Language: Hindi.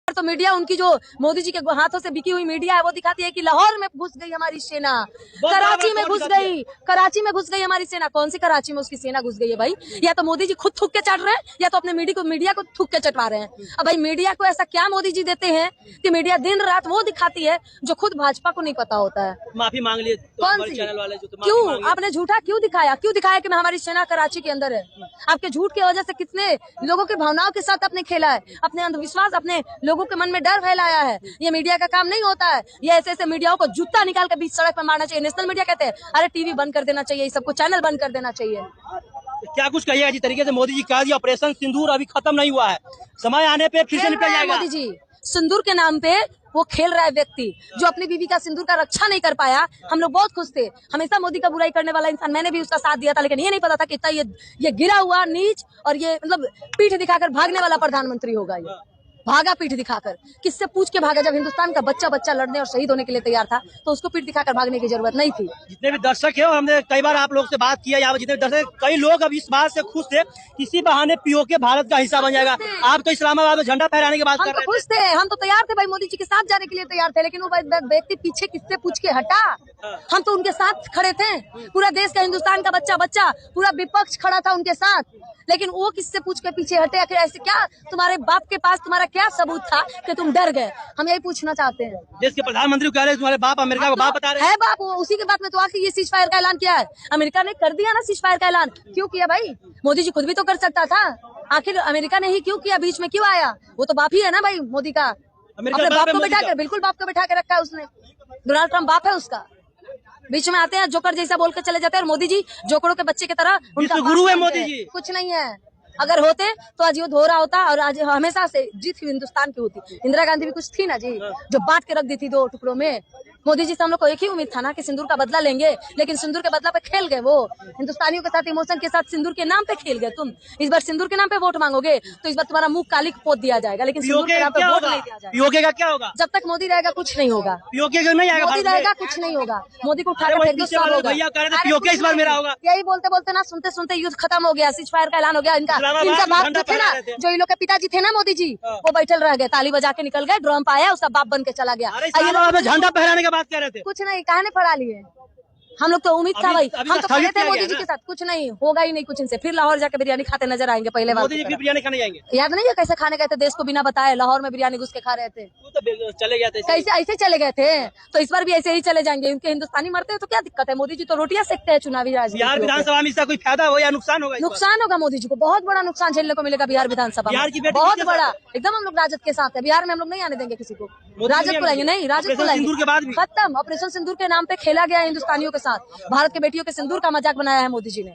तो मीडिया उनकी जो मोदी जी के हाथों से बिकी हुई मीडिया है वो दिखाती है कि लाहौर में घुस गई हमारी सेना, कराची में घुस गई हमारी सेना। कौन सी कराची में उसकी सेना घुस गई है भाई? या तो मोदी जी खुद थूक के चढ़ रहे हैं या तो अपने मीडिया को थूक के चटवा रहे हैं। अब भाई मीडिया को ऐसा क्या मोदी जी देते हैं कि मीडिया दिन रात वो दिखाती है जो खुद भाजपा को नहीं पता होता है। माफी मांग लिए कौन सी? क्यों आपने झूठा क्यों दिखाया कि हमारी सेना कराची के अंदर है? आपके झूठ की वजह से कितने लोगों की भावनाओं के साथ आपने खेला है, अपने अंधविश्वास, अपने लोगों के मन में डर फैलाया है। ये मीडिया का काम नहीं होता है। ये ऐसे मीडियाओं को जूता निकाल के बीच सड़क पर मारना चाहिए। नेशनल मीडिया कहते हैं अरे टीवी बंद कर देना चाहिए, सबको चैनल बंद कर देना चाहिए। क्या कुछ कहिएगा जिस तरीके से मोदी जी कहा दिया ऑपरेशन सिंदूर अभी खत्म नहीं हुआ है, समय आने पे फिर से निकल जाएगा। मोदी जी सिंदूर के नाम पे वो खेल रहा है व्यक्ति जो अपनी बीवी का सिंदूर का रक्षा नहीं कर पाया। हम लोग बहुत खुश थे, हमेशा मोदी का बुराई करने वाला इंसान, मैंने भी उसका साथ दिया था, लेकिन ये नहीं पता था कि इतना ये गिरा हुआ नीच और ये मतलब पीठ दिखाकर भागने वाला प्रधानमंत्री होगा। ये भागा पीठ दिखाकर, किससे पूछ के भागा? जब हिंदुस्तान का बच्चा लड़ने और शहीद होने के लिए तैयार था तो उसको पीठ दिखाकर भागने की जरूरत नहीं थी। जितने भी दर्शक है, हमने कई बार आप लोग से बात किया, यहाँ जितने दर्शक, कई लोग अब इस बात से खुश थे किसी बहाने पीओके भारत का हिस्सा बन जाएगा। आप तो इस्लामाबाद में झंडा फहराने की बात कर रहे थे। खुश थे, हम तो तैयार थे भाई, मोदी जी के साथ जाने के लिए तैयार थे, लेकिन वो व्यक्ति पीछे किससे पूछ के हटा। हम तो उनके साथ खड़े थे, पूरा देश का हिंदुस्तान का बच्चा पूरा विपक्ष खड़ा था उनके साथ, लेकिन वो किससे पूछ के पीछे हटे? आखिर ऐसे क्या तुम्हारे बाप के पास तुम्हारा क्या सबूत था कि तुम डर गए? हम यही पूछना चाहते हैं। देश के प्रधानमंत्री कह रहे हैं तुम्हारे बाप अमेरिका को बाप बता रहे हैं। बाप उसी के बात में तो आखिर ये सीज फायर का ऐलान किया है। अमेरिका ने कर दिया ना सीज फायर का ऐलान। क्यों किया भाई? मोदी जी खुद भी तो कर सकता था, आखिर अमेरिका ने ही क्यों किया? बीच में क्यों आया? वो तो बाप ही है ना भाई मोदी का, अपने बाप को बैठा कर, बिल्कुल बाप को बैठा के रखा है उसने। डोनाल्ड ट्रम्प बाप है उसका, बीच में आते हैं जोकर जैसा बोल के चले जाते हैं। और मोदी जी जोकरों के बच्चे की तरह उनका गुरु है मोदी जी। कुछ नहीं है, अगर होते तो आज युद्ध हो रहा होता और आज हमेशा से जीत हिंदुस्तान की होती। इंदिरा गांधी भी कुछ थी ना जी, जो बांट के रख दी थी दो टुकड़ों में। मोदी जी से हम लोग को एक ही उम्मीद था ना कि सिंदूर का बदला लेंगे, लेकिन सिंदूर के बदला पे खेल गए वो। हिंदुस्तानियों के साथ इमोशन के साथ सिंदूर के नाम पे खेल गए तुम। इस बार सिंदूर के नाम पे वोट मांगोगे तो इस बार तुम्हारा मुंह काली पोत दिया जाएगा, लेकिन सिंदूर के नाम पे वोट नहीं दिया जाएगा। पीओके का क्या होगा? जब तक मोदी रहेगा कुछ नहीं होगा। पीओके का नहीं आएगा, मोदी रहेगा कुछ नहीं होगा। मोदी को उठाकर फेंक दो, सब होगा। भैया कह रहे थे पीओके इस बार मेरा होगा। यही बोलते बोलते ना सुनते सुनते युद्ध खत्म हो गया, सीज फायर का ऐलान हो गया। इनका बाप जो थे ना, जो इन लोग के पिताजी थे ना मोदी जी, वो बैठल रह गए, ताली बजा के निकल गए, ड्रम पाया, उसका बाप बन के चला गया। झंडा फहराने की बात कर रहे थे, कुछ नहीं, कहा फड़ा लिए। हम लोग तो उम्मीद था भाई, हम तो खड़े थे मोदी जी के साथ, कुछ नहीं होगा ही नहीं कुछ इनसे। फिर लाहौर जाके बिरयानी खाते नजर आएंगे पहले बार। मोदी जी बिरयानी खाने जाएंगे, याद नहीं है कैसे खाने गए थे देश को बिना बताए? लाहौर में बिरयानी घुस के खा रहे थे, तो चले गए थे। कैसे ऐसे चले गए थे? तो इस बार भी ऐसे ही चले जाएंगे। उनके हिंदुस्तानी मरते हैं तो क्या दिक्कत है? मोदी जी तो रोटियां सेकते हैं चुनावी राजनीति। बिहार विधानसभा में इसका कोई फायदा हो या नुकसान होगा? नुकसान होगा, मोदी जी को बहुत बड़ा नुकसान झेलने को मिलेगा बिहार विधानसभा में, बहुत बड़ा। एकदम हम लोग राजद के साथ है, बिहार में हम लोग नहीं आने देंगे किसी को। राजद को लाएंगे, नहीं राजद को लाएंगे। खत्म, ऑपरेशन सिंदूर के नाम पे खेला गया हिंदुस्तानियों के साथ। भारत के बेटियों के सिंदूर का मजाक बनाया है मोदी जी ने।